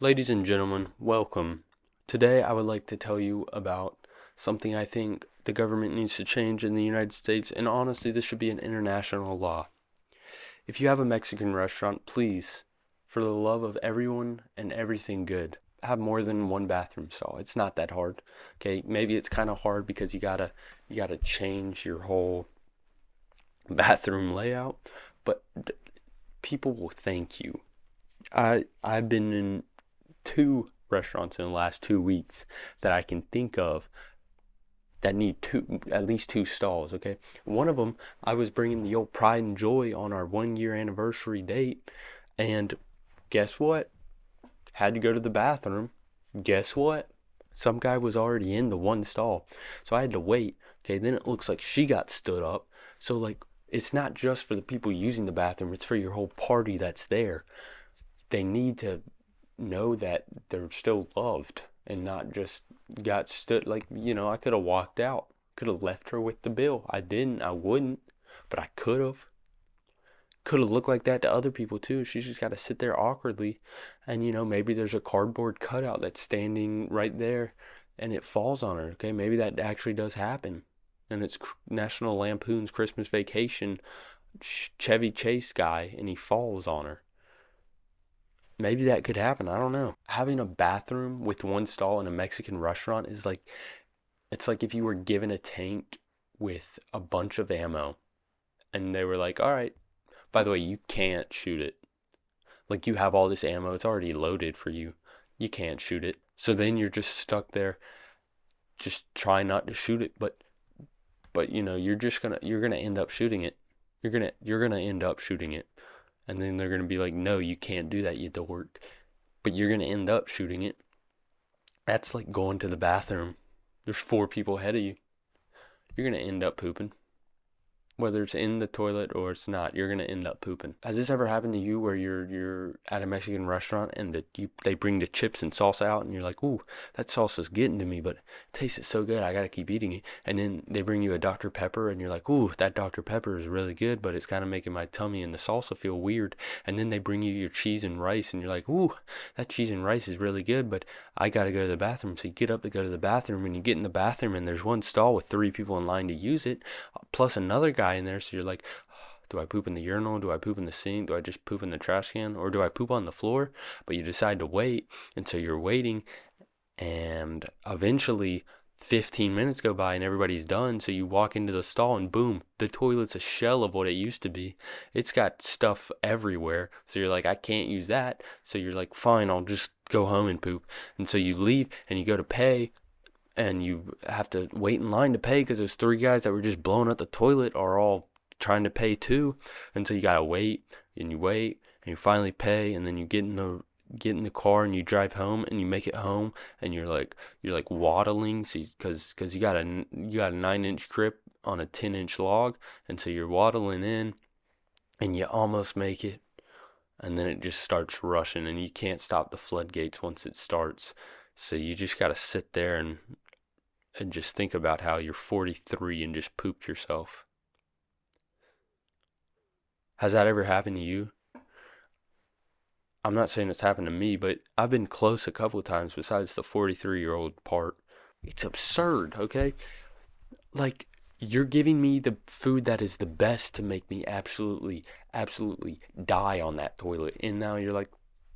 Ladies and gentlemen, welcome. Today I would like to tell you about something I think the government needs to change in the United States, and honestly, this should be an international law. If you have a Mexican restaurant, please, for the love of everyone and everything good, have more than one bathroom stall. It's not that hard. Okay, maybe it's kind of hard because you gotta change your whole bathroom layout, but people will thank you. I've been in two restaurants in the last 2 weeks that I can think of that need at least two stalls. Okay, one of them I was bringing the old pride and joy on our 1 year anniversary date, and guess what? Had to go to the bathroom. Guess what? Some guy was already in the one stall, so I had to wait. Okay, then it looks like she got stood up. So like, it's not just for the people using the bathroom; it's for your whole party that's there. They need to know that they're still loved and not just got stood. Like, I could have walked out, could have left her with the bill. I didn't. I wouldn't, but I could have looked like that to other people too. She's just got to sit there awkwardly, and maybe there's a cardboard cutout that's standing right there and it falls on her. Okay, maybe that actually does happen, and it's National Lampoon's Christmas Vacation Chevy Chase guy, and he falls on her. Maybe that could happen. I don't know. Having a bathroom with one stall in a Mexican restaurant is like, it's like if you were given a tank with a bunch of ammo and they were like, all right, by the way, you can't shoot it. Like, you have all this ammo, it's already loaded for you. You can't shoot it. So then you're just stuck there, just trying not to shoot it, but you're gonna end up shooting it. You're gonna end up shooting it. And then they're going to be like, no, you can't do that, you dork. But you're going to end up shooting it. That's like going to the bathroom. There's four people ahead of you. You're going to end up pooping. Whether it's in the toilet or it's not, you're gonna end up pooping. Has this ever happened to you where you're at a Mexican restaurant and they bring the chips and salsa out and you're like, ooh, that salsa's getting to me, but it tastes so good, I gotta keep eating it. And then they bring you a Dr. Pepper and you're like, ooh, that Dr. Pepper is really good, but it's kind of making my tummy and the salsa feel weird. And then they bring you your cheese and rice and you're like, ooh, that cheese and rice is really good, but I gotta go to the bathroom. So you get up to go to the bathroom and you get in the bathroom and there's one stall with three people in line to use it, plus another guy in there. So you're like, do I poop in the urinal? Do I poop in the sink? Do I just poop in the trash can? Or do I poop on the floor? But you decide to wait. And so you're waiting. And eventually 15 minutes go by and everybody's done. So you walk into the stall and boom, the toilet's a shell of what it used to be. It's got stuff everywhere. So you're like, I can't use that. So you're like, fine, I'll just go home and poop. And so you leave and you go to pay, and you have to wait in line to pay because those three guys that were just blowing up the toilet are all trying to pay too. And so you gotta wait and you finally pay, and then you get in the car and you drive home and you make it home, and you're like waddling, so because you got a 9-inch grip on a 10-inch log, and so you're waddling in and you almost make it, and then it just starts rushing and you can't stop the floodgates once it starts. So you just gotta sit there and just think about how you're 43 and just pooped yourself. Has that ever happened to you? I'm not saying it's happened to me, but I've been close a couple of times besides the 43-year-old part. It's absurd, okay? Like, you're giving me the food that is the best to make me absolutely, absolutely die on that toilet. And now you're like,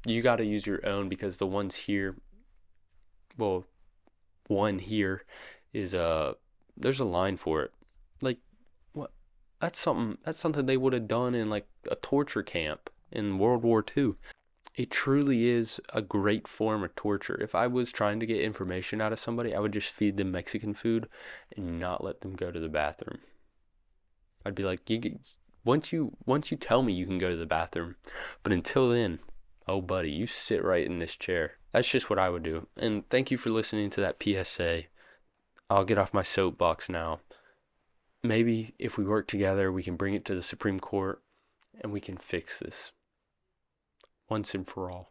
you got to use your own because the ones here, well, one here is there's a line for it. Like, what? That's something they would have done in like a torture camp in World War II. It truly is a great form of torture. If I was trying to get information out of somebody, I would just feed them Mexican food and not let them go to the bathroom. I'd be like, once you tell me you can go to the bathroom, but until then, oh buddy, you sit right in this chair. That's just what I would do. And thank you for listening to that PSA. I'll get off my soapbox now. Maybe if we work together, we can bring it to the Supreme Court and we can fix this once and for all.